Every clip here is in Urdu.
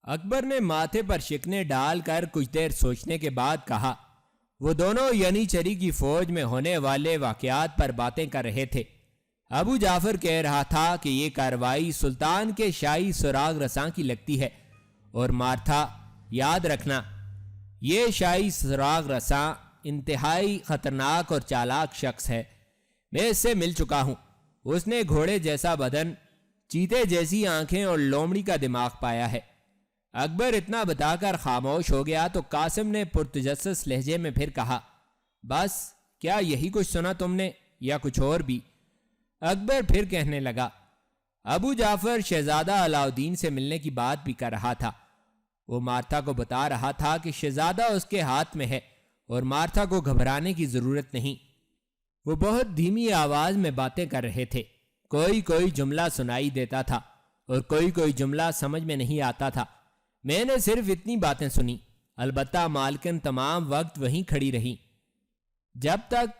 اکبر نے ماتھے پر شکنے ڈال کر کچھ دیر سوچنے کے بعد کہا، وہ دونوں ینیچری کی فوج میں ہونے والے واقعات پر باتیں کر رہے تھے۔ ابو جعفر کہہ رہا تھا کہ یہ کارروائی سلطان کے شاہی سراغ رساں کی لگتی ہے، اور مارتھا یاد رکھنا یہ شاہی سراغ رساں انتہائی خطرناک اور چالاک شخص ہے۔ میں اس سے مل چکا ہوں۔ اس نے گھوڑے جیسا بدن، چیتے جیسی آنکھیں اور لومڑی کا دماغ پایا ہے۔ اکبر اتنا بتا کر خاموش ہو گیا تو قاسم نے پرتجسس لہجے میں پھر کہا، بس کیا یہی کچھ سنا تم نے یا کچھ اور بھی؟ اکبر پھر کہنے لگا، ابو جعفر شہزادہ علاؤدین سے ملنے کی بات بھی کر رہا تھا۔ وہ مارتھا کو بتا رہا تھا کہ شہزادہ اس کے ہاتھ میں ہے اور مارتھا کو گھبرانے کی ضرورت نہیں۔ وہ بہت دھیمی آواز میں باتیں کر رہے تھے، کوئی جملہ سنائی دیتا تھا اور کوئی جملہ سمجھ میں نہیں آتا تھا۔ میں نے صرف اتنی باتیں سنی، البتہ مالکن تمام وقت وہیں کھڑی رہی جب تک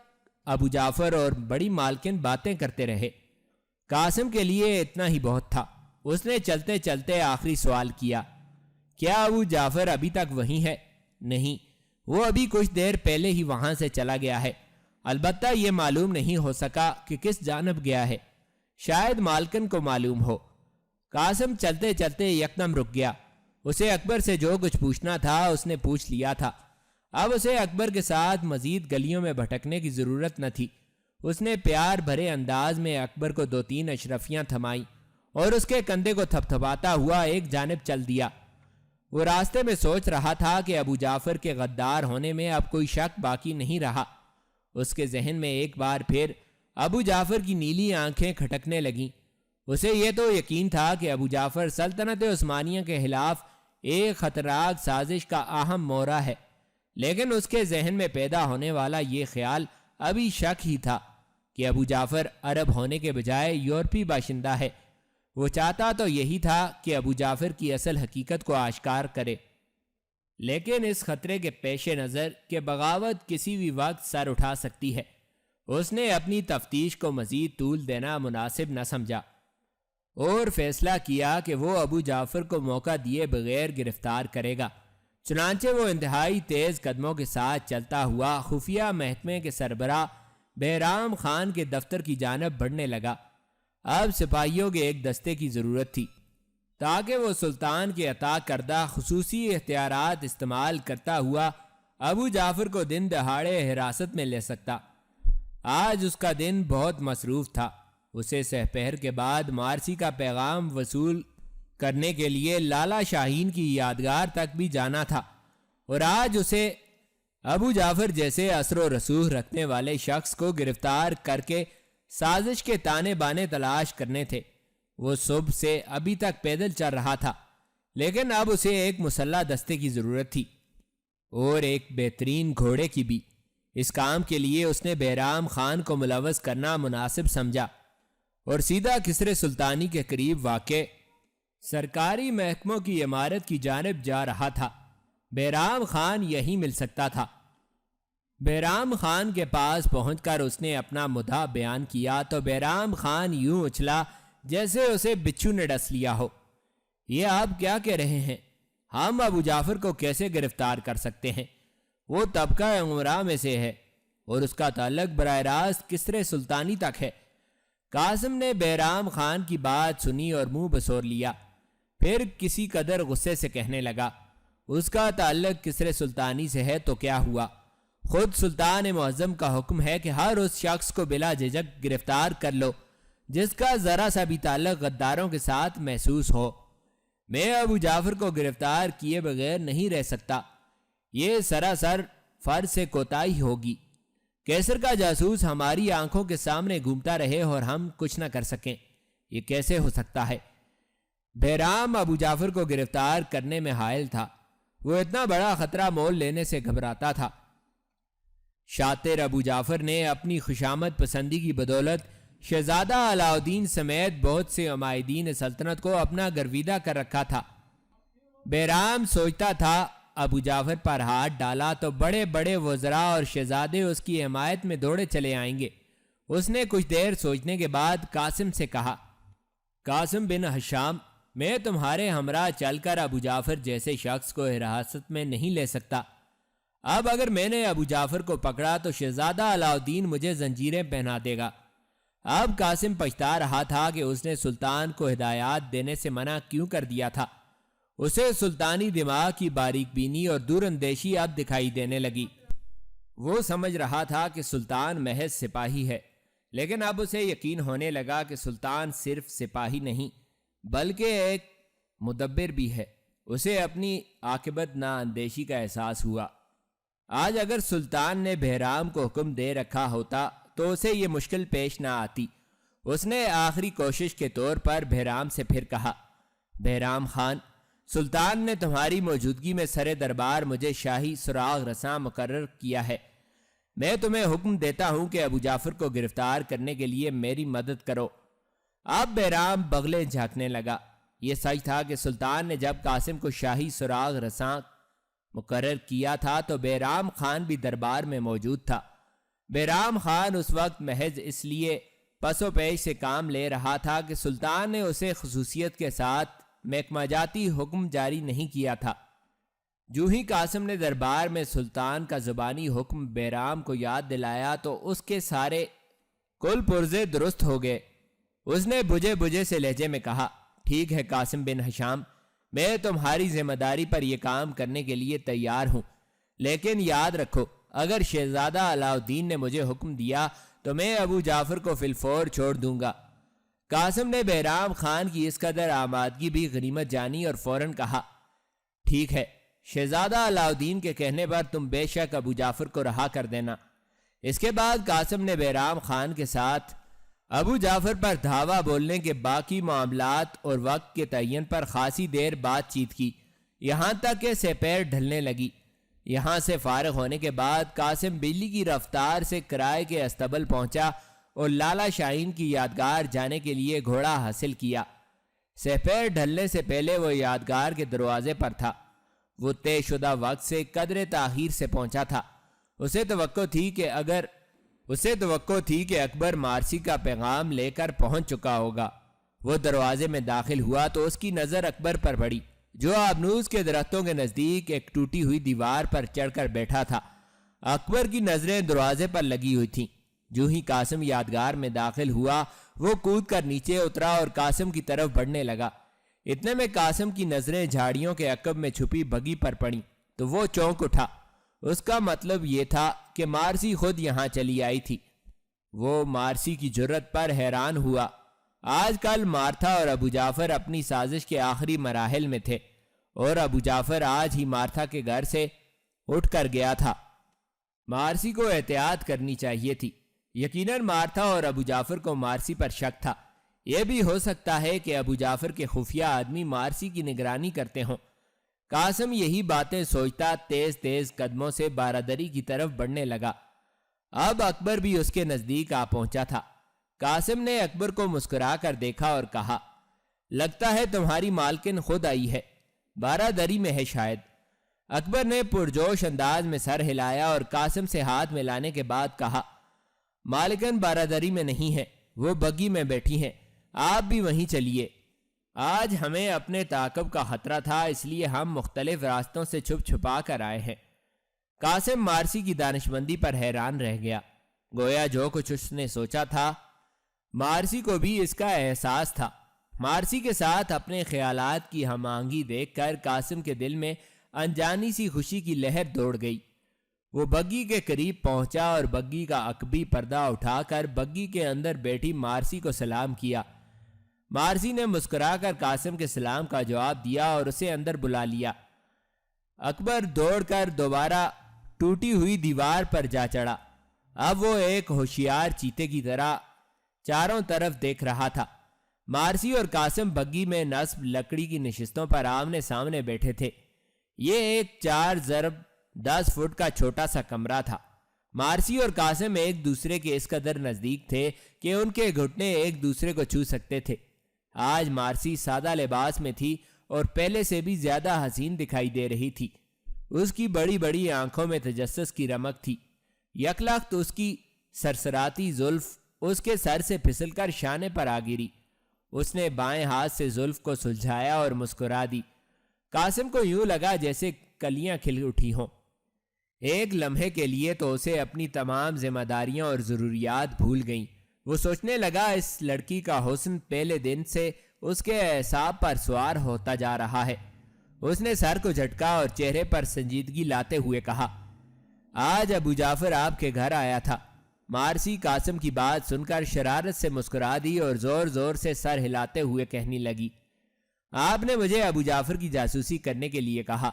ابو جعفر اور بڑی مالکن باتیں کرتے رہے۔ قاسم کے لیے اتنا ہی بہت تھا۔ اس نے چلتے چلتے آخری سوال کیا، کیا ابو جعفر ابھی تک وہیں ہے؟ نہیں، وہ ابھی کچھ دیر پہلے ہی وہاں سے چلا گیا ہے، البتہ یہ معلوم نہیں ہو سکا کہ کس جانب گیا ہے، شاید مالکن کو معلوم ہو۔ قاسم چلتے چلتے یکدم رک گیا۔ اسے اکبر سے جو کچھ پوچھنا تھا اس نے پوچھ لیا تھا۔ اب اسے اکبر کے ساتھ مزید گلیوں میں بھٹکنے کی ضرورت نہ تھی۔ اس نے پیار بھرے انداز میں اکبر کو 2-3 اشرفیاں تھمائیں اور اس کے کندھے کو تھپتھپاتا ہوا ایک جانب چل دیا۔ وہ راستے میں سوچ رہا تھا کہ ابو جعفر کے غدار ہونے میں اب کوئی شک باقی نہیں رہا۔ اس کے ذہن میں ایک بار پھر ابو جعفر کی نیلی آنکھیں کھٹکنے لگیں۔ اسے یہ تو یقین تھا کہ ابو جعفر سلطنت عثمانیہ کے خلاف ایک خطرناک سازش کا اہم مورا ہے، لیکن اس کے ذہن میں پیدا ہونے والا یہ خیال ابھی شک ہی تھا کہ ابو جعفر عرب ہونے کے بجائے یورپی باشندہ ہے۔ وہ چاہتا تو یہی تھا کہ ابو جعفر کی اصل حقیقت کو آشکار کرے، لیکن اس خطرے کے پیش نظر کہ بغاوت کسی بھی وقت سر اٹھا سکتی ہے، اس نے اپنی تفتیش کو مزید طول دینا مناسب نہ سمجھا اور فیصلہ کیا کہ وہ ابو جعفر کو موقع دیے بغیر گرفتار کرے گا۔ چنانچہ وہ انتہائی تیز قدموں کے ساتھ چلتا ہوا خفیہ محکمے کے سربراہ بہرام خان کے دفتر کی جانب بڑھنے لگا۔ اب سپاہیوں کے ایک دستے کی ضرورت تھی تاکہ وہ سلطان کے عطا کردہ خصوصی اختیارات استعمال کرتا ہوا ابو جعفر کو دن دہاڑے حراست میں لے سکتا۔ آج اس کا دن بہت مصروف تھا۔ اسے سحپہر کے بعد مارسی کا پیغام وصول کرنے کے لیے لالا شاہین کی یادگار تک بھی جانا تھا، اور آج اسے ابو جعفر جیسے اثر و رسوخ رکھنے والے شخص کو گرفتار کر کے سازش کے تانے بانے تلاش کرنے تھے۔ وہ صبح سے ابھی تک پیدل چل رہا تھا، لیکن اب اسے ایک مسلح دستے کی ضرورت تھی، اور ایک بہترین گھوڑے کی بھی۔ اس کام کے لیے اس نے بہرام خان کو ملوث کرنا مناسب سمجھا اور سیدھا کسرے سلطانی کے قریب واقع سرکاری محکموں کی عمارت کی جانب جا رہا تھا۔ بہرام خان یہی مل سکتا تھا۔ بہرام خان کے پاس پہنچ کر اس نے اپنا مدعا بیان کیا تو بہرام خان یوں اچھلا جیسے اسے بچھو نے ڈس لیا ہو۔ یہ آپ کیا کہہ رہے ہیں؟ ہم ابو جعفر کو کیسے گرفتار کر سکتے ہیں؟ وہ طبقہ امراء میں سے ہے اور اس کا تعلق براہ راست کسرے سلطانی تک ہے۔ قاسم نے بہرام خان کی بات سنی اور منہ بسور لیا، پھر کسی قدر غصے سے کہنے لگا، اس کا تعلق کسرے سلطانی سے ہے تو کیا ہوا؟ خود سلطان معظم کا حکم ہے کہ ہر اس شخص کو بلا جھجک گرفتار کر لو جس کا ذرا سا بھی تعلق غداروں کے ساتھ محسوس ہو۔ میں ابو جعفر کو گرفتار کیے بغیر نہیں رہ سکتا۔ یہ سراسر فرض سے کوتاہی ہوگی۔ کیسر کا جاسوس ہماری آنکھوں کے سامنے گھومتا رہے اور ہم کچھ نہ کر سکیں، یہ کیسے ہو سکتا ہے؟ بہرام ابو جعفر کو گرفتار کرنے میں حائل تھا۔ وہ اتنا بڑا خطرہ مول لینے سے گھبراتا تھا۔ شاطر ابو جعفر نے اپنی خوشامد پسندی کی بدولت شہزادہ علاؤدین سمیت بہت سے عمائدین سلطنت کو اپنا گرویدہ کر رکھا تھا۔ بہرام سوچتا تھا ابو جعفر پر ہاتھ ڈالا تو بڑے بڑے وزراء اور شہزادے اس کی حمایت میں دوڑے چلے آئیں گے۔ اس نے کچھ دیر سوچنے کے بعد قاسم سے کہا، قاسم بن ہشام، میں تمہارے ہمراہ چل کر ابو جعفر جیسے شخص کو حراست میں نہیں لے سکتا۔ اب اگر میں نے ابو جعفر کو پکڑا تو شہزادہ علاؤالدین مجھے زنجیریں پہنا دے گا۔ اب قاسم پچھتا رہا تھا کہ اس نے سلطان کو ہدایات دینے سے منع کیوں کر دیا تھا۔ اسے سلطانی دماغ کی باریک بینی اور دور اندیشی اب دکھائی دینے لگی۔ وہ سمجھ رہا تھا کہ سلطان محض سپاہی ہے، لیکن اب اسے یقین ہونے لگا کہ سلطان صرف سپاہی نہیں بلکہ ایک مدبر بھی ہے۔ اسے اپنی عاقبت نااندیشی کا احساس ہوا۔ آج اگر سلطان نے بہرام کو حکم دے رکھا ہوتا تو اسے یہ مشکل پیش نہ آتی۔ اس نے آخری کوشش کے طور پر بہرام سے پھر کہا، بہرام خان، سلطان نے تمہاری موجودگی میں سر دربار مجھے شاہی سراغ رساں مقرر کیا ہے۔ میں تمہیں حکم دیتا ہوں کہ ابو جعفر کو گرفتار کرنے کے لیے میری مدد کرو۔ اب بہرام بغلیں جھانکنے لگا۔ یہ سچ تھا کہ سلطان نے جب قاسم کو شاہی سراغ رساں مقرر کیا تھا تو بہرام خان بھی دربار میں موجود تھا۔ بہرام خان اس وقت محض اس لیے پس و پیش سے کام لے رہا تھا کہ سلطان نے اسے خصوصیت کے ساتھ محکمہ جاتی حکم جاری نہیں کیا تھا۔ جو ہی قاسم نے دربار میں سلطان کا زبانی حکم بہرام کو یاد دلایا تو اس کے سارے کل پرزے درست ہو گئے۔ اس نے بجھے بجھے سے لہجے میں کہا، ٹھیک ہے قاسم بن ہشام، میں تمہاری ذمہ داری پر یہ کام کرنے کے لیے تیار ہوں، لیکن یاد رکھو اگر شہزادہ علاؤالدین نے مجھے حکم دیا تو میں ابو جعفر کو فی الفور چھوڑ دوں گا۔ قاسم نے بہرام خان کی اس قدر آمادگی بھی غنیمت جانی اور فوراً کہا، ٹھیک ہے، شہزادہ علاؤالدین کے کہنے پر تم بے شک ابو جعفر کو رہا کر دینا۔ اس کے بعد قاسم نے بہرام خان کے ساتھ ابو جعفر پر دھاوا بولنے کے باقی معاملات اور وقت کے تعین پر خاصی دیر بات چیت کی، یہاں تک کہ سپیر ڈھلنے لگی۔ یہاں سے فارغ ہونے کے بعد قاسم بجلی کی رفتار سے کرائے کے استبل پہنچا اور لالا شاہین کی یادگار جانے کے لیے گھوڑا حاصل کیا۔ سپیر ڈھلنے سے پہلے وہ یادگار کے دروازے پر تھا۔ وہ طے شدہ وقت سے قدر تاخیر سے پہنچا تھا۔ اسے توقع تھی کہ اکبر مارسی کا پیغام لے کر پہنچ چکا ہوگا۔ وہ دروازے میں داخل ہوا تو اس کی نظر اکبر پر پڑی، جو آبنوس کے درختوں کے نزدیک ایک ٹوٹی ہوئی دیوار پر چڑھ کر بیٹھا تھا۔ اکبر کی نظریں دروازے پر لگی ہوئی تھیں۔ جو ہی قاسم یادگار میں داخل ہوا وہ کود کر نیچے اترا اور قاسم کی طرف بڑھنے لگا۔ اتنے میں قاسم کی نظریں جھاڑیوں کے عقب میں چھپی بگی پر پڑیں تو وہ چونک اٹھا۔ اس کا مطلب یہ تھا کہ مارسی خود یہاں چلی آئی تھی۔ وہ مارسی کی جرت پر حیران ہوا۔ آج کل مارتھا اور ابو جعفر اپنی سازش کے آخری مراحل میں تھے اور ابو جعفر آج ہی مارتھا کے گھر سے اٹھ کر گیا تھا۔ مارسی کو احتیاط کرنی چاہیے تھی۔ یقیناً مارتھا اور ابو جعفر کو مارسی پر شک تھا۔ یہ بھی ہو سکتا ہے کہ ابو جعفر کے خفیہ آدمی مارسی کی نگرانی کرتے ہوں۔ قاسم یہی باتیں سوچتا تیز تیز قدموں سے بارادری کی طرف بڑھنے لگا۔ اب اکبر بھی اس کے نزدیک آ پہنچا تھا۔ قاسم نے اکبر کو مسکرا کر دیکھا اور کہا، لگتا ہے تمہاری مالکن خود آئی ہے، بارادری میں ہے شاید۔ اکبر نے پرجوش انداز میں سر ہلایا اور قاسم سے ہاتھ ملانے کے بعد کہا، مالکن بارادری میں نہیں ہے، وہ بگی میں بیٹھی ہیں، آپ بھی وہیں چلیے۔ آج ہمیں اپنے تعاقب کا خطرہ تھا، اس لیے ہم مختلف راستوں سے چھپ چھپا کر آئے ہیں۔ قاسم مارسی کی دانشمندی پر حیران رہ گیا۔ گویا جو کچھ اس نے سوچا تھا مارسی کو بھی اس کا احساس تھا۔ مارسی کے ساتھ اپنے خیالات کی ہم آہنگی دیکھ کر قاسم کے دل میں انجانی سی خوشی کی لہر دوڑ گئی۔ وہ بگی کے قریب پہنچا اور بگی کا عقبی پردہ اٹھا کر بگی کے اندر بیٹھی مارسی کو سلام کیا۔ مارسی نے مسکرا کر قاسم کے سلام کا جواب دیا اور اسے اندر بلا لیا۔ اکبر دوڑ کر دوبارہ ٹوٹی ہوئی دیوار پر جا چڑھا۔ اب وہ ایک ہوشیار چیتے کی طرح چاروں طرف دیکھ رہا تھا۔ مارسی اور قاسم بگی میں نصب لکڑی کی نشستوں پر آمنے سامنے بیٹھے تھے۔ یہ ایک 4x10 فٹ کا چھوٹا سا کمرہ تھا۔ مارسی اور قاسم ایک دوسرے کے اس قدر نزدیک تھے کہ ان کے گھٹنے ایک دوسرے کو چھو سکتے تھے۔ آج مارسی سادہ لباس میں تھی اور پہلے سے بھی زیادہ حسین دکھائی دے رہی تھی۔ اس کی بڑی بڑی آنکھوں میں تجسس کی رمق تھی۔ یکلخت اس کی سرسراتی زلف اس کے سر سے پھسل کر شانے پر آ گری۔ اس نے بائیں ہاتھ سے زلف کو سلجھایا اور مسکرا دی۔ قاسم کو یوں لگا جیسے کلیاں کھل اٹھی ہوں۔ ایک لمحے کے لیے تو اسے اپنی تمام ذمہ داریاں اور ضروریات بھول گئیں۔ وہ سوچنے لگا اس لڑکی کا حسن پہلے دن سے اس کے اعصاب پر سوار ہوتا جا رہا ہے۔ اس نے سر کو جھٹکا اور چہرے پر سنجیدگی لاتے ہوئے کہا، آج ابو جعفر آپ کے گھر آیا تھا۔ مارسی قاسم کی بات سن کر شرارت سے مسکرا دی اور زور زور سے سر ہلاتے ہوئے کہنے لگی، آپ نے مجھے ابو جعفر کی جاسوسی کرنے کے لیے کہا،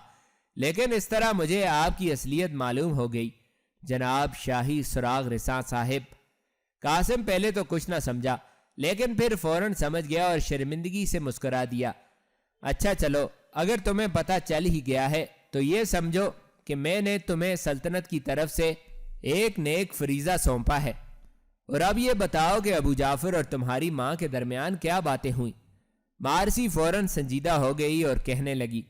لیکن اس طرح مجھے آپ کی اصلیت معلوم ہو گئی، جناب شاہی سراغ رساں صاحب۔ قاسم پہلے تو کچھ نہ سمجھا، لیکن پھر فوراً سمجھ گیا اور شرمندگی سے مسکرا دیا۔ اچھا چلو، اگر تمہیں پتہ چل ہی گیا ہے تو یہ سمجھو کہ میں نے تمہیں سلطنت کی طرف سے ایک نیک فریضہ سونپا ہے، اور اب یہ بتاؤ کہ ابو جعفر اور تمہاری ماں کے درمیان کیا باتیں ہوئیں؟ مارسی فوراً سنجیدہ ہو گئی اور کہنے لگی،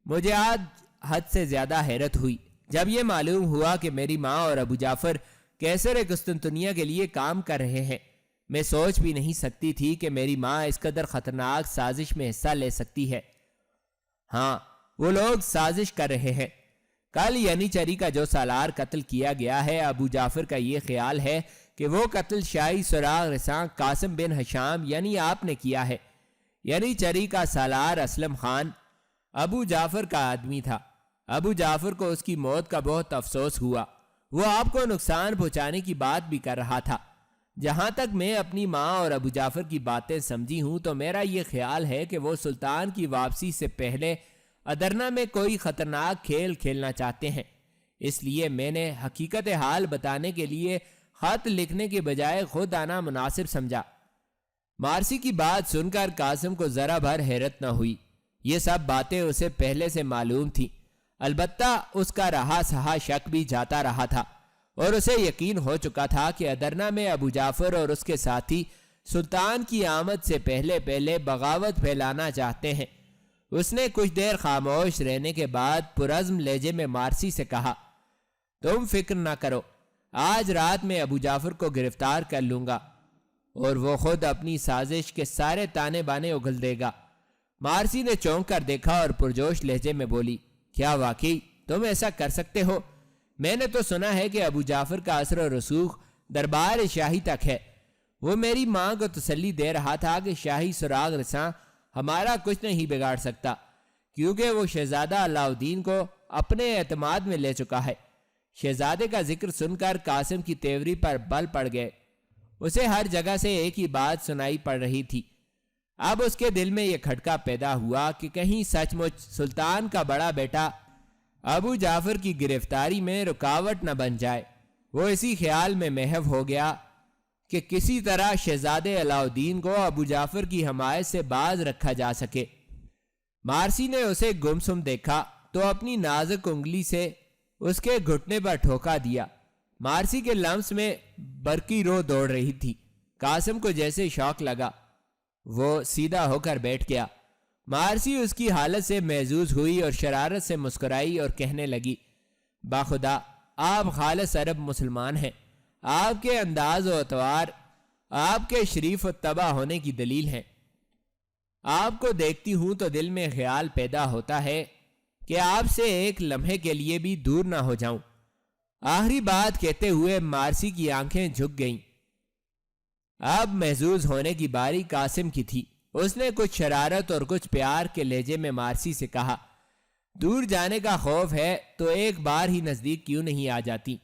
مجھے آج حد سے زیادہ حیرت ہوئی جب یہ معلوم ہوا کہ میری ماں اور ابو جعفر کیسر قسطنطنیہ کے لیے کام کر رہے ہیں۔ میں سوچ بھی نہیں سکتی تھی کہ میری ماں اس قدر خطرناک سازش میں حصہ لے سکتی ہے۔ ہاں، وہ لوگ سازش کر رہے ہیں۔ کل ینیچری کا جو سالار قتل کیا گیا ہے، ابو جعفر کا یہ خیال ہے کہ وہ قتل شاہی سراغ رساں قاسم بن ہشام یعنی آپ نے کیا ہے۔ ینیچری کا سالار اسلم خان ابو جعفر کا آدمی تھا۔ ابو جعفر کو اس کی موت کا بہت افسوس ہوا۔ وہ آپ کو نقصان پہنچانے کی بات بھی کر رہا تھا۔ جہاں تک میں اپنی ماں اور ابو جعفر کی باتیں سمجھی ہوں تو میرا یہ خیال ہے کہ وہ سلطان کی واپسی سے پہلے ادرنا میں کوئی خطرناک کھیل کھیلنا چاہتے ہیں۔ اس لیے میں نے حقیقت حال بتانے کے لیے خط لکھنے کے بجائے خود آنا مناسب سمجھا۔ مارسی کی بات سن کر قاسم کو ذرا بھر حیرت نہ ہوئی۔ یہ سب باتیں اسے پہلے سے معلوم تھی، البتہ اس کا رہا سہا شک بھی جاتا رہا تھا، اور اسے یقین ہو چکا تھا کہ ادرنا میں ابو جعفر اور اس کے ساتھی سلطان کی آمد سے پہلے بغاوت پھیلانا چاہتے ہیں۔ اس نے کچھ دیر خاموش رہنے کے بعد پرعزم لہجے میں مارسی سے کہا، تم فکر نہ کرو، آج رات میں ابو جعفر کو گرفتار کر لوں گا اور وہ خود اپنی سازش کے سارے تانے بانے اگل دے گا۔ مارسی نے چونک کر دیکھا اور پرجوش لہجے میں بولی، کیا واقعی تم ایسا کر سکتے ہو؟ میں نے تو سنا ہے کہ ابو جعفر کا اثر و رسوخ دربار شاہی تک ہے۔ وہ میری ماں کو تسلی دے رہا تھا کہ شاہی سراغ رساں ہمارا کچھ نہیں بگاڑ سکتا، کیونکہ وہ شہزادہ علاء الدین کو اپنے اعتماد میں لے چکا ہے۔ شہزادے کا ذکر سن کر قاسم کی تیوری پر بل پڑ گئے۔ اسے ہر جگہ سے ایک ہی بات سنائی پڑ رہی تھی۔ اب اس کے دل میں یہ کھٹکا پیدا ہوا کہ کہیں سچ مچ سلطان کا بڑا بیٹا ابو جعفر کی گرفتاری میں رکاوٹ نہ بن جائے۔ وہ اسی خیال میں محو ہو گیا کہ کسی طرح شہزادے علاء الدین کو ابو جعفر کی حمایت سے باز رکھا جا سکے۔ مارسی نے اسے گمسم دیکھا تو اپنی نازک انگلی سے اس کے گھٹنے پر ٹھوکا دیا۔ مارسی کے لمس میں برقی رو دوڑ رہی تھی۔ قاسم کو جیسے شوق لگا، وہ سیدھا ہو کر بیٹھ گیا۔ مارسی اس کی حالت سے محظوظ ہوئی اور شرارت سے مسکرائی اور کہنے لگی، باخدا آپ خالص عرب مسلمان ہیں۔ آپ کے انداز و اطوار آپ کے شریف و تباہ ہونے کی دلیل ہیں۔ آپ کو دیکھتی ہوں تو دل میں خیال پیدا ہوتا ہے کہ آپ سے ایک لمحے کے لیے بھی دور نہ ہو جاؤں۔ آخری بات کہتے ہوئے مارسی کی آنکھیں جھک گئیں۔ اب محظوظ ہونے کی باری قاسم کی تھی۔ اس نے کچھ شرارت اور کچھ پیار کے لہجے میں مارسی سے کہا، دور جانے کا خوف ہے تو ایک بار ہی نزدیک کیوں نہیں آ جاتی؟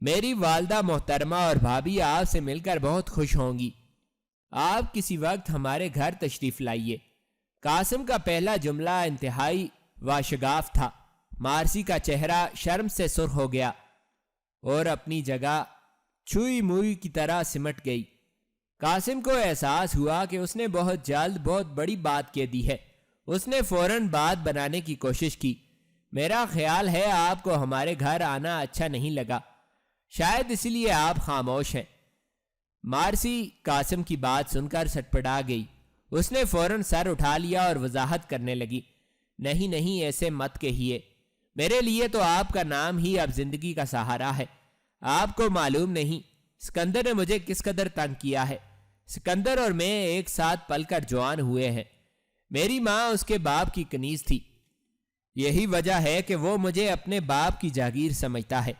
میری والدہ محترمہ اور بھابھی آپ سے مل کر بہت خوش ہوں گی۔ آپ کسی وقت ہمارے گھر تشریف لائیے۔ قاسم کا پہلا جملہ انتہائی واشگاف تھا۔ مارسی کا چہرہ شرم سے سرخ ہو گیا اور اپنی جگہ چھوئی موئی کی طرح سمٹ گئی۔ قاسم کو احساس ہوا کہ اس نے بہت جلد بہت بڑی بات کہہ دی ہے۔ اس نے فوراً بات بنانے کی کوشش کی، میرا خیال ہے آپ کو ہمارے گھر آنا اچھا نہیں لگا، شاید اسی لیے آپ خاموش ہیں۔ مارسی قاسم کی بات سن کر سٹپٹا گئی۔ اس نے فوراً سر اٹھا لیا اور وضاحت کرنے لگی، نہیں ایسے مت کہیے، میرے لیے تو آپ کا نام ہی اب زندگی کا سہارا ہے۔ آپ کو معلوم نہیں اسکندر نے مجھے کس قدر تنگ کیا ہے۔ سکندر اور میں ایک ساتھ پل کر جوان ہوئے ہیں۔ میری ماں اس کے باپ کی کنیز تھی، یہی وجہ ہے کہ وہ مجھے اپنے باپ کی جاگیر سمجھتا ہے۔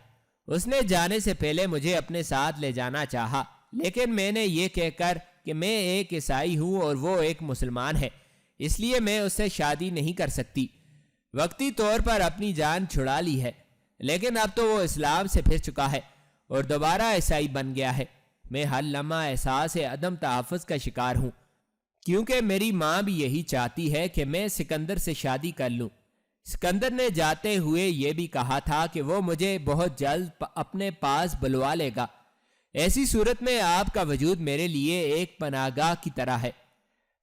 اس نے جانے سے پہلے مجھے اپنے ساتھ لے جانا چاہا، لیکن میں نے یہ کہہ کر کہ میں ایک عیسائی ہوں اور وہ ایک مسلمان ہے، اس لیے میں اس سے شادی نہیں کر سکتی۔ وقتی طور پر اپنی جان چھڑا لی ہے، لیکن اب تو وہ اسلام سے پھر چکا ہے اور دوبارہ عیسائی بن گیا ہے۔ میں ہر لمحہ احساس عدم تحفظ کا شکار ہوں، کیونکہ میری ماں بھی یہی چاہتی ہے کہ میں سکندر سے شادی کر لوں۔ سکندر نے جاتے ہوئے یہ بھی کہا تھا کہ وہ مجھے بہت جلد اپنے پاس بلوا لے گا۔ ایسی صورت میں آپ کا وجود میرے لیے ایک پناہ گاہ کی طرح ہے۔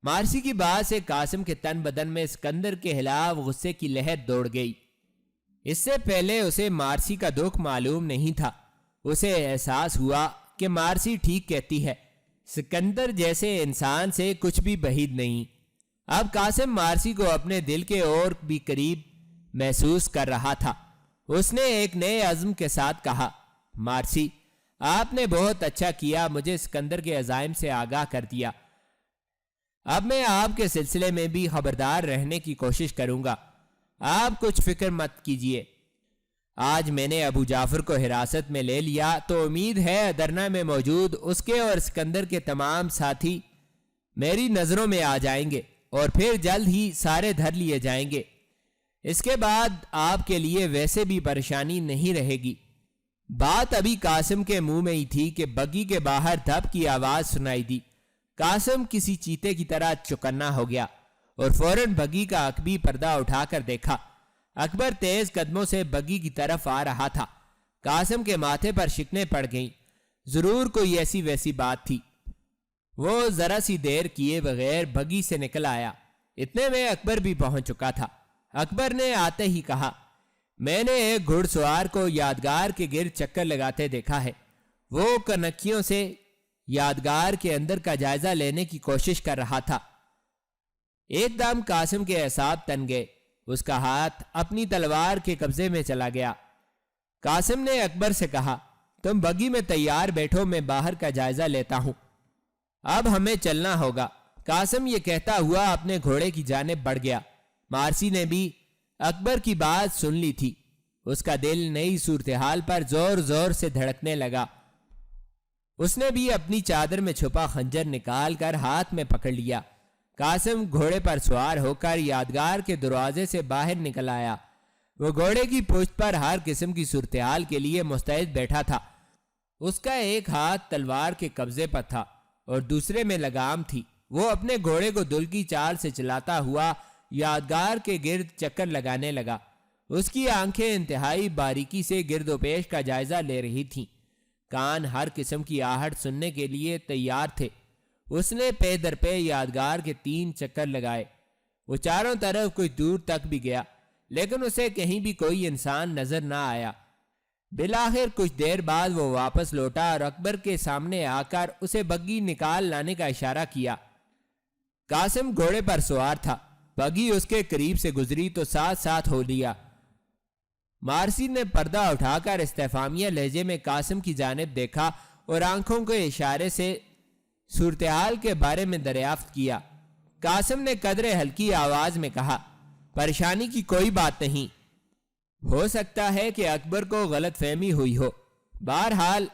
مارسی کی بات سے قاسم کے تن بدن میں سکندر کے خلاف غصے کی لہر دوڑ گئی۔ اس سے پہلے اسے مارسی کا دکھ معلوم نہیں تھا۔ اسے احساس ہوا کہ مارسی ٹھیک کہتی ہے، سکندر جیسے انسان سے کچھ بھی بعید نہیں۔ اب قاسم مارسی کو اپنے دل کے اور بھی قریب محسوس کر رہا تھا۔ اس نے ایک نئے عزم کے ساتھ کہا، مارسی، آپ نے بہت اچھا کیا، مجھے سکندر کے عزائم سے آگاہ کر دیا۔ اب میں آپ کے سلسلے میں بھی خبردار رہنے کی کوشش کروں گا۔ آپ کچھ فکر مت کیجیے۔ آج میں نے ابو جعفر کو حراست میں لے لیا تو امید ہے ادرنا میں موجود اس کے اور سکندر کے تمام ساتھی میری نظروں میں آ جائیں گے اور پھر جلد ہی سارے دھر لیے جائیں گے۔ اس کے بعد آپ کے لیے ویسے بھی پریشانی نہیں رہے گی۔ بات ابھی قاسم کے منہ میں ہی تھی کہ بگی کے باہر دھپ کی آواز سنائی دی۔ قاسم کسی چیتے کی طرح چوکنا ہو گیا اور فوراً بگی کا عقبی پردہ اٹھا کر دیکھا۔ اکبر تیز قدموں سے بگی کی طرف آ رہا تھا۔ قاسم کے ماتھے پر شکنیں پڑ گئیں، ضرور کوئی ایسی ویسی بات تھی۔ وہ ذرا سی دیر کیے بغیر بگی سے نکل آیا۔ اتنے میں اکبر بھی پہنچ چکا تھا۔ اکبر نے آتے ہی کہا، میں نے ایک گھڑ سوار کو یادگار کے گرد چکر لگاتے دیکھا ہے۔ وہ کنکھیوں سے یادگار کے اندر کا جائزہ لینے کی کوشش کر رہا تھا۔ ایک دم قاسم کے اعصاب تن گئے، اس کا ہاتھ اپنی تلوار کے قبضے میں چلا گیا۔ قاسم نے اکبر سے کہا، تم بگی میں تیار بیٹھو، میں باہر کا جائزہ لیتا ہوں، اب ہمیں چلنا ہوگا۔ قاسم یہ کہتا ہوا اپنے گھوڑے کی جانب بڑھ گیا۔ مارسی نے بھی اکبر کی بات سن لی تھی۔ اس کا دل نئی صورتحال پر زور زور سے دھڑکنے لگا۔ اس نے بھی اپنی چادر میں چھپا خنجر نکال کر ہاتھ میں پکڑ لیا۔ قاسم گھوڑے پر سوار ہو کر یادگار کے دروازے سے باہر نکل آیا۔ وہ گھوڑے کی پشت پر ہر قسم کی صورتحال کے لیے مستعد بیٹھا تھا۔ اس کا ایک ہاتھ تلوار کے قبضے پر تھا اور دوسرے میں لگام تھی۔ وہ اپنے گھوڑے کو دل کی چال سے چلاتا ہوا یادگار کے گرد چکر لگانے لگا۔ اس کی آنکھیں انتہائی باریکی سے گرد و پیش کا جائزہ لے رہی تھیں، کان ہر قسم کی آہٹ سننے کے لیے تیار تھے۔ اس نے پے در پے یادگار کے 3 چکر لگائے۔ وہ چاروں طرف کچھ دور تک بھی گیا، لیکن اسے کہیں بھی کوئی انسان نظر نہ آیا۔ بالآخر کچھ دیر بعد وہ واپس لوٹا اور اکبر کے سامنے آ کر اسے بگی نکال لانے کا اشارہ کیا۔ قاسم گھوڑے پر سوار تھا۔ بگی اس کے قریب سے گزری تو ساتھ ساتھ ہو لیا۔ مارسی نے پردہ اٹھا کر استفہامیہ لہجے میں قاسم کی جانب دیکھا اور آنکھوں کے اشارے سے صورتحال کے بارے میں دریافت کیا۔ قاسم نے قدرے ہلکی آواز میں کہا، پریشانی کی کوئی بات نہیں، ہو سکتا ہے کہ اکبر کو غلط فہمی ہوئی ہو۔ بہرحال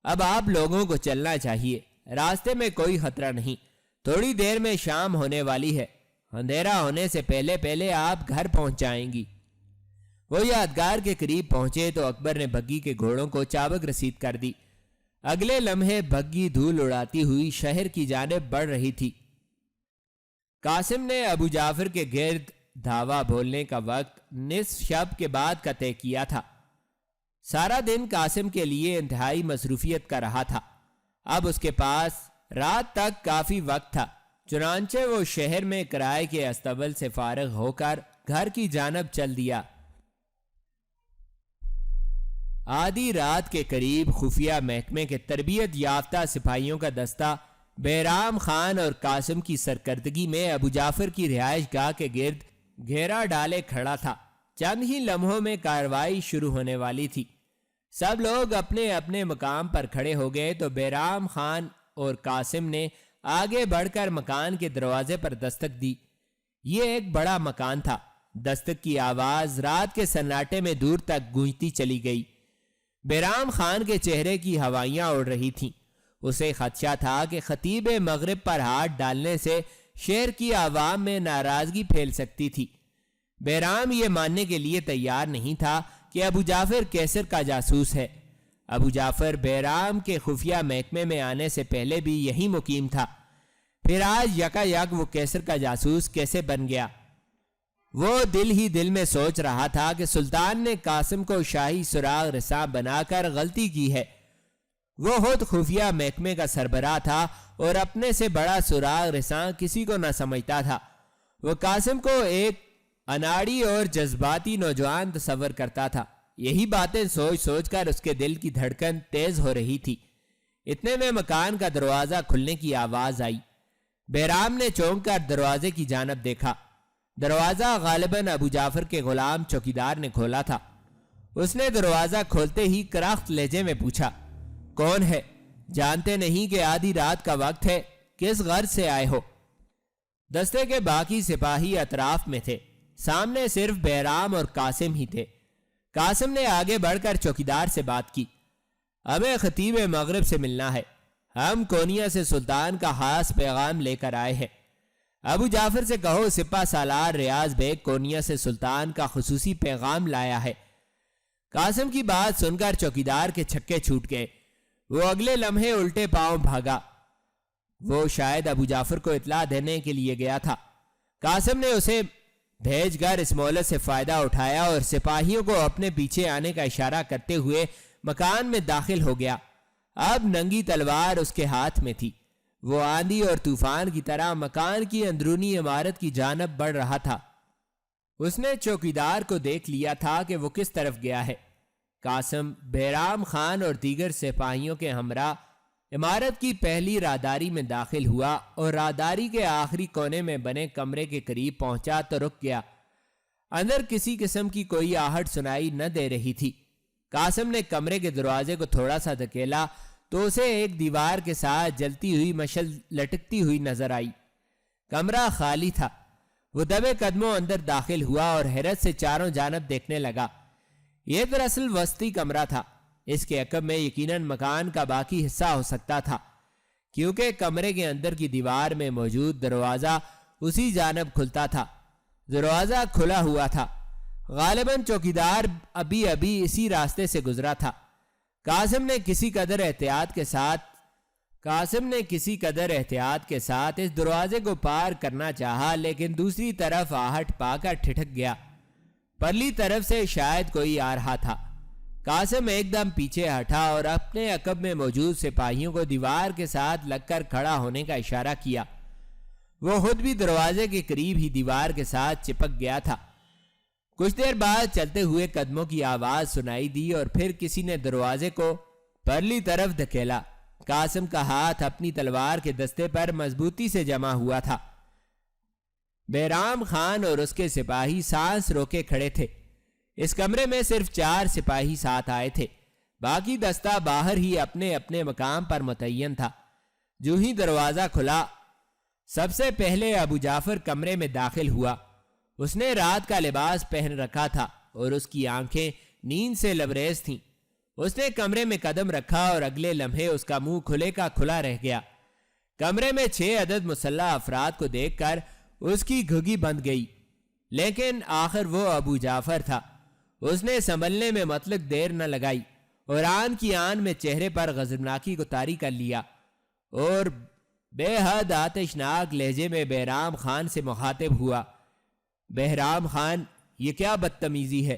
اب آپ لوگوں کو چلنا چاہیے، راستے میں کوئی خطرہ نہیں، تھوڑی دیر میں شام ہونے والی ہے، اندھیرا ہونے سے پہلے پہلے آپ گھر پہنچ جائیں گی۔ وہ یادگار کے قریب پہنچے تو اکبر نے بگی کے گھوڑوں کو چابک رسید کر دی۔ اگلے لمحے بگی دھول اڑاتی ہوئی شہر کی جانب بڑھ رہی تھی۔ قاسم نے ابو جعفر کے گرد دھاوا بولنے کا وقت نصف شب کے بعد کا طے کیا تھا۔ سارا دن قاسم کے لیے انتہائی مصروفیت کا رہا تھا۔ اب اس کے پاس رات تک کافی وقت تھا، چنانچہ وہ شہر میں کرائے کے استبل سے فارغ ہو کر گھر کی جانب چل دیا۔ آدھی رات کے قریب خفیہ محکمے کے تربیت یافتہ سپاہیوں کا دستہ بہرام خان اور قاسم کی سرکردگی میں ابو جعفر کی رہائش گاہ کے گرد گھیرا ڈالے کھڑا تھا۔ چند ہی لمحوں میں کارروائی شروع ہونے والی تھی۔ سب لوگ اپنے اپنے مقام پر کھڑے ہو گئے تو بہرام خان اور قاسم نے آگے بڑھ کر مکان کے دروازے پر دستک دی۔ یہ ایک بڑا مکان تھا۔ دستک کی آواز رات کے سناٹے میں دور تک گونجتی چلی گئی۔ بہرام خان کے چہرے کی ہوائیاں اڑ رہی تھیں۔ اسے خدشہ تھا کہ خطیب مغرب پر ہاتھ ڈالنے سے شہر کی عوام میں ناراضگی پھیل سکتی تھی۔ بہرام یہ ماننے کے لیے تیار نہیں تھا کہ ابو جعفر کیسر کا جاسوس ہے۔ ابو جعفر بہرام کے خفیہ محکمے میں آنے سے پہلے بھی یہی مقیم تھا، پھر آج یکا یک وہ کیسر کا جاسوس کیسے بن گیا؟ وہ دل ہی دل میں سوچ رہا تھا کہ سلطان نے قاسم کو شاہی سراغ رساں بنا کر غلطی کی ہے۔ وہ خود خفیہ محکمے کا سربراہ تھا اور اپنے سے بڑا سراغ رساں کسی کو نہ سمجھتا تھا۔ وہ قاسم کو ایک اناڑی اور جذباتی نوجوان تصور کرتا تھا۔ یہی باتیں سوچ سوچ کر اس کے دل کی دھڑکن تیز ہو رہی تھی۔ اتنے میں مکان کا دروازہ کھلنے کی آواز آئی۔ بہرام نے چونک کر دروازے کی جانب دیکھا۔ دروازہ غالباً ابو جعفر کے غلام چوکیدار نے کھولا تھا۔ اس نے دروازہ کھولتے ہی کرخت لہجے میں پوچھا، کون ہے؟ جانتے نہیں کہ آدھی رات کا وقت ہے؟ کس غرض سے آئے ہو؟ دستے کے باقی سپاہی اطراف میں تھے، سامنے صرف بہرام اور قاسم ہی تھے۔ قاسم نے آگے بڑھ کر چوکیدار سے بات کی، ہمیں خطیب مغرب سے ملنا ہے، ہم کونیا سے سلطان کا خاص پیغام لے کر آئے ہیں۔ ابو جعفر سے کہو سپہ سالار ریاض بیگ کونیا سے سلطان کا خصوصی پیغام لایا ہے۔ قاسم کی بات سن کر چوکیدار کے چھکے چھوٹ گئے۔ وہ اگلے لمحے الٹے پاؤں بھاگا۔ وہ شاید ابو جعفر کو اطلاع دینے کے لیے گیا تھا۔ قاسم نے اسے بھیج کر اس مہلت سے فائدہ اٹھایا اور سپاہیوں کو اپنے پیچھے آنے کا اشارہ کرتے ہوئے مکان میں داخل ہو گیا۔ اب ننگی تلوار اس کے ہاتھ میں تھی۔ وہ آندھی اور طوفان کی طرح مکان کی اندرونی عمارت کی جانب بڑھ رہا تھا۔ اس نے چوکیدار کو دیکھ لیا تھا کہ وہ کس طرف گیا ہے۔ قاسم بہرام خان اور دیگر سپاہیوں کے ہمراہ عمارت کی پہلی راداری میں داخل ہوا اور راداری کے آخری کونے میں بنے کمرے کے قریب پہنچا تو رک گیا۔ اندر کسی قسم کی کوئی آہٹ سنائی نہ دے رہی تھی۔ قاسم نے کمرے کے دروازے کو تھوڑا سا دھکیلا تو اسے ایک دیوار کے ساتھ جلتی ہوئی مشعل لٹکتی ہوئی نظر آئی۔ کمرہ خالی تھا۔ وہ دبے قدموں اندر داخل ہوا اور حیرت سے چاروں جانب دیکھنے لگا۔ یہ دراصل وسطی کمرہ تھا۔ اس کے عقب میں یقیناً مکان کا باقی حصہ ہو سکتا تھا، کیونکہ کمرے کے اندر کی دیوار میں موجود دروازہ اسی جانب کھلتا تھا۔ دروازہ کھلا ہوا تھا۔ غالباً چوکیدار ابھی اسی راستے سے گزرا تھا۔ قاسم نے کسی قدر احتیاط کے ساتھ اس دروازے کو پار کرنا چاہا، لیکن دوسری طرف آہٹ پا کر ٹھٹک گیا۔ پرلی طرف سے شاید کوئی آ رہا تھا۔ قاسم ایک دم پیچھے ہٹا اور اپنے عقب میں موجود سپاہیوں کو دیوار کے ساتھ لگ کر کھڑا ہونے کا اشارہ کیا۔ وہ خود بھی دروازے کے قریب ہی دیوار کے ساتھ چپک گیا تھا۔ کچھ دیر بعد چلتے ہوئے قدموں کی آواز سنائی دی اور پھر کسی نے دروازے کو پرلی طرف دھکیلا۔ قاسم کا ہاتھ اپنی تلوار کے دستے پر مضبوطی سے جمع ہوا تھا۔ بہرام خان اور اس کے سپاہی سانس روکے کھڑے تھے۔ اس کمرے میں صرف 4 سپاہی ساتھ آئے تھے، باقی دستہ باہر ہی اپنے اپنے مقام پر متعین تھا۔ جو ہی دروازہ کھلا، سب سے پہلے ابو جعفر کمرے میں داخل ہوا۔ اس نے رات کا لباس پہن رکھا تھا اور اس کی آنکھیں نیند سے لبریز تھیں۔ اس نے کمرے میں قدم رکھا اور اگلے لمحے اس کا منہ کھلے کا کھلا رہ گیا۔ کمرے میں 6 عدد مسلح افراد کو دیکھ کر اس کی گھگی بند گئی، لیکن آخر وہ ابو جعفر تھا۔ اس نے سنبھلنے میں مطلق دیر نہ لگائی اور آن کی آن میں چہرے پر غضبناکی کو طاری کر لیا اور بے حد آتشناک لہجے میں بہرام خان سے مخاطب ہوا۔ بہرام خان، یہ کیا بدتمیزی ہے؟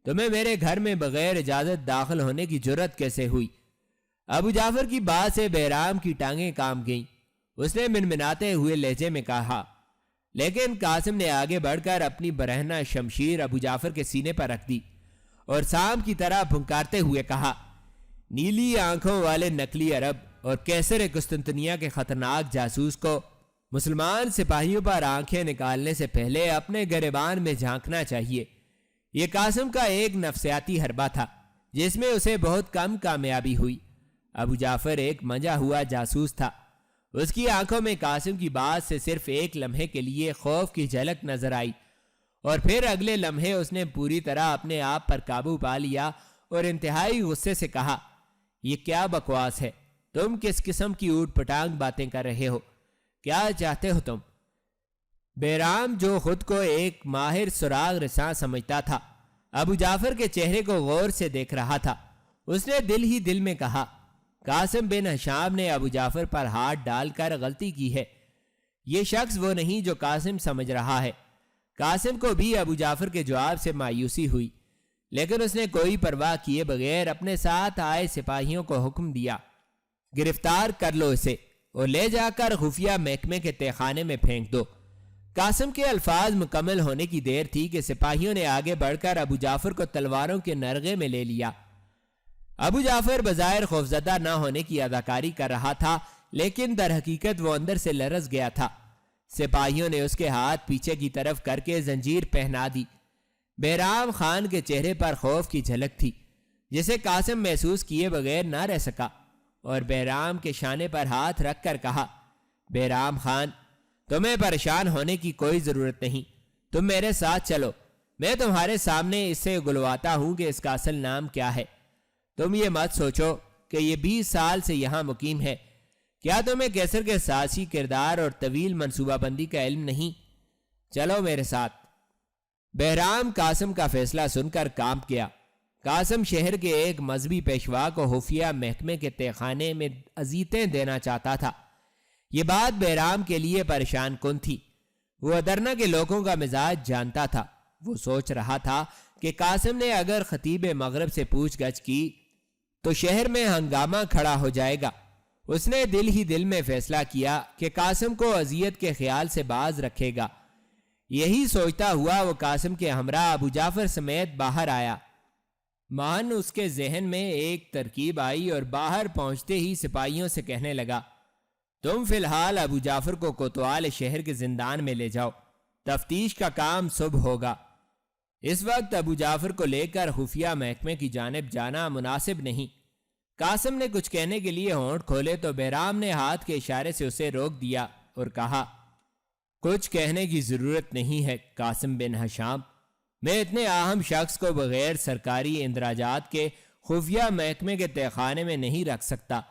تمہیں میرے گھر میں بغیر اجازت داخل ہونے کی جرت کیسے ہوئی؟ ابو جعفر کی بات سے بہرام کی ٹانگیں کام گئیں۔ اس نے منمناتے ہوئے لہجے میں کہا، لیکن قاسم نے آگے بڑھ کر اپنی برہنہ شمشیر ابو جعفر کے سینے پر رکھ دی اور سام کی طرح بھنکارتے ہوئے کہا، نیلی آنکھوں والے نقلی عرب اور کیسر قسطنطنیہ کے خطرناک جاسوس کو مسلمان سپاہیوں پر آنکھیں نکالنے سے پہلے اپنے گریبان میں جھانکنا چاہیے۔ یہ قاسم کا ایک نفسیاتی حربہ تھا جس میں اسے بہت کم کامیابی ہوئی۔ ابو جعفر ایک منجا ہوا جاسوس تھا۔ اس کی آنکھوں میں قاسم کی بات سے صرف ایک لمحے کے لیے خوف کی جھلک نظر آئی، اور پھر اگلے لمحے اس نے پوری طرح اپنے آپ پر قابو پا لیا اور انتہائی غصے سے کہا، یہ کیا بکواس ہے؟ تم کس قسم کی اوٹ پٹانگ باتیں کر رہے ہو؟ کیا چاہتے ہو تم؟ بیرام، جو خود کو ایک ماہر سراغ رساں سمجھتا تھا، ابو جعفر کے چہرے کو غور سے دیکھ رہا تھا۔ اس نے دل ہی دل میں کہا، قاسم بن ہشام نے ابو جعفر پر ہاتھ ڈال کر غلطی کی ہے۔ یہ شخص وہ نہیں جو قاسم سمجھ رہا ہے۔ قاسم کو بھی ابو جعفر کے جواب سے مایوسی ہوئی، لیکن اس نے کوئی پرواہ کیے بغیر اپنے ساتھ آئے سپاہیوں کو حکم دیا، گرفتار کر لو اسے اور لے جا کر خفیہ محکمے کے تہہ خانے میں پھینک دو۔ قاسم کے الفاظ مکمل ہونے کی دیر تھی کہ سپاہیوں نے آگے بڑھ کر ابو جعفر کو تلواروں کے نرغے میں لے لیا۔ ابو جعفر بظاہر خوفزدہ نہ ہونے کی اداکاری کر رہا تھا، لیکن در حقیقت وہ اندر سے لرز گیا تھا۔ سپاہیوں نے اس کے ہاتھ پیچھے کی طرف کر کے زنجیر پہنا دی۔ بیرام خان کے چہرے پر خوف کی جھلک تھی، جسے قاسم محسوس کیے بغیر نہ رہ سکا، اور بیرام کے شانے پر ہاتھ رکھ کر کہا، بیرام خان، تمہیں پریشان ہونے کی کوئی ضرورت نہیں، تم میرے ساتھ چلو۔ میں تمہارے سامنے اس سے گلواتا ہوں کہ اس کا اصل نام کیا ہے۔ تم یہ مت سوچو کہ یہ 20 سال سے یہاں مقیم ہے۔ کیا تمہیں کیسر کے سیاسی کردار اور طویل منصوبہ بندی کا علم نہیں؟ چلو میرے ساتھ۔ بہرام قاسم کا فیصلہ سن کر کانپ گیا۔ قاسم شہر کے ایک مذہبی پیشوا کو خفیہ محکمے کے تہہ خانے میں اذیتیں دینا چاہتا تھا۔ یہ بات بہرام کے لیے پریشان کن تھی۔ وہ ادرنا کے لوگوں کا مزاج جانتا تھا۔ وہ سوچ رہا تھا کہ قاسم نے اگر خطیب مغرب سے پوچھ گچھ کی تو شہر میں ہنگامہ کھڑا ہو جائے گا۔ اس نے دل ہی دل میں فیصلہ کیا کہ قاسم کو اذیت کے خیال سے باز رکھے گا۔ یہی سوچتا ہوا وہ قاسم کے ہمراہ ابو جعفر سمیت باہر آیا۔ مان اس کے ذہن میں ایک ترکیب آئی اور باہر پہنچتے ہی سپاہیوں سے کہنے لگا، تم فی الحال ابو جعفر کو کوتوال شہر کے زندان میں لے جاؤ، تفتیش کا کام صبح ہوگا۔ اس وقت ابو جعفر کو لے کر خفیہ محکمے کی جانب جانا مناسب نہیں۔ قاسم نے کچھ کہنے کے لیے ہونٹ کھولے تو بہرام نے ہاتھ کے اشارے سے اسے روک دیا اور کہا، کچھ کہنے کی ضرورت نہیں ہے قاسم بن ہشام۔ میں اتنے اہم شخص کو بغیر سرکاری اندراجات کے خفیہ محکمے کے تہہ خانے میں نہیں رکھ سکتا۔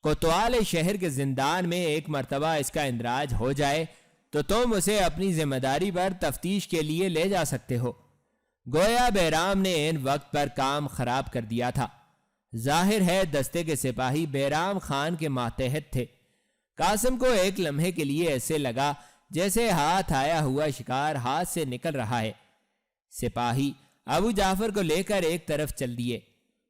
کوتوال شہر کے زندان میں ایک مرتبہ اس کا اندراج ہو جائے تو تم اسے اپنی ذمہ داری پر تفتیش کے لیے لے جا سکتے ہو۔ گویا بہرام نے ان وقت پر کام خراب کر دیا تھا۔ ظاہر ہے دستے کے سپاہی بہرام خان کے ماتحت تھے۔ قاسم کو ایک لمحے کے لیے ایسے لگا جیسے ہاتھ آیا ہوا شکار ہاتھ سے نکل رہا ہے۔ سپاہی ابو جعفر کو لے کر ایک طرف چل دیے۔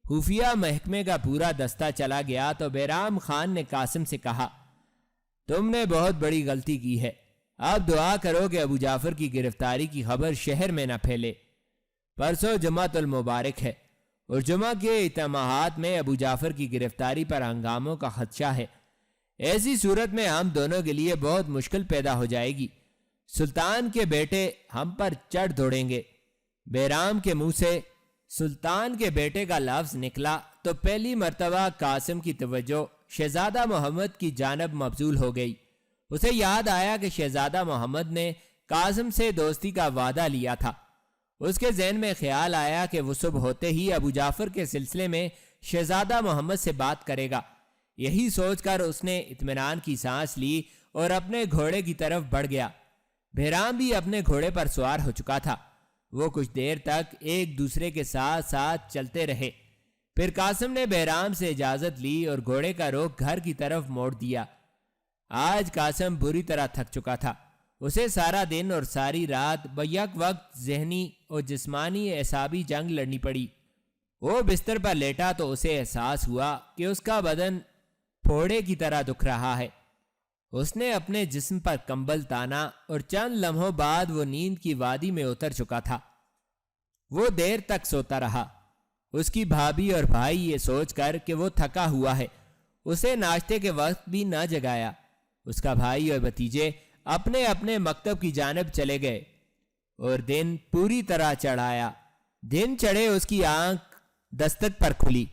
خفیہ محکمے کا پورا دستہ چلا گیا تو بہرام خان نے قاسم سے کہا، تم نے بہت بڑی غلطی کی ہے۔ اب دعا کرو کہ ابو جعفر کی گرفتاری کی خبر شہر میں نہ پھیلے۔ پرسوں جمعۃ المبارک ہے اور جمعہ کے اجتماعات میں ابو جعفر کی گرفتاری پر ہنگاموں کا خدشہ ہے۔ ایسی صورت میں ہم دونوں کے لیے بہت مشکل پیدا ہو جائے گی۔ سلطان کے بیٹے ہم پر چڑھ دوڑیں گے۔ بہرام کے منہ سے سلطان کے بیٹے کا لفظ نکلا تو پہلی مرتبہ قاسم کی توجہ شہزادہ محمد کی جانب مبذول ہو گئی۔ اسے یاد آیا کہ شہزادہ محمد نے قاسم سے دوستی کا وعدہ لیا تھا۔ اس کے ذہن میں خیال آیا کہ وہ صبح ہوتے ہی ابو جعفر کے سلسلے میں شہزادہ محمد سے بات کرے گا۔ یہی سوچ کر اس نے اطمینان کی سانس لی اور اپنے گھوڑے کی طرف بڑھ گیا۔ بہرام بھی اپنے گھوڑے پر سوار ہو چکا تھا۔ وہ کچھ دیر تک ایک دوسرے کے ساتھ ساتھ چلتے رہے۔ پھر قاسم نے بہرام سے اجازت لی اور گھوڑے کا رخ گھر کی طرف موڑ دیا۔ آج قاسم بری طرح تھک چکا تھا۔ اسے سارا دن اور ساری رات بیک وقت ذہنی اور جسمانی اعصابی جنگ لڑنی پڑی۔ وہ بستر پر لیٹا تو اسے احساس ہوا کہ اس کا بدن پھوڑے کی طرح دکھ رہا ہے۔ اس نے اپنے جسم پر کمبل تانا اور چند لمحوں بعد وہ نیند کی وادی میں اتر چکا تھا۔ وہ دیر تک سوتا رہا۔ اس کی بھابھی اور بھائی یہ سوچ کر کہ وہ تھکا ہوا ہے اسے ناشتے کے وقت بھی نہ جگایا۔ اس کا بھائی اور بھتیجے اپنے اپنے مکتب کی جانب چلے گئے اور دن پوری طرح چڑھ آیا۔ دن چڑھے اس کی آنکھ دستک پر کھلی۔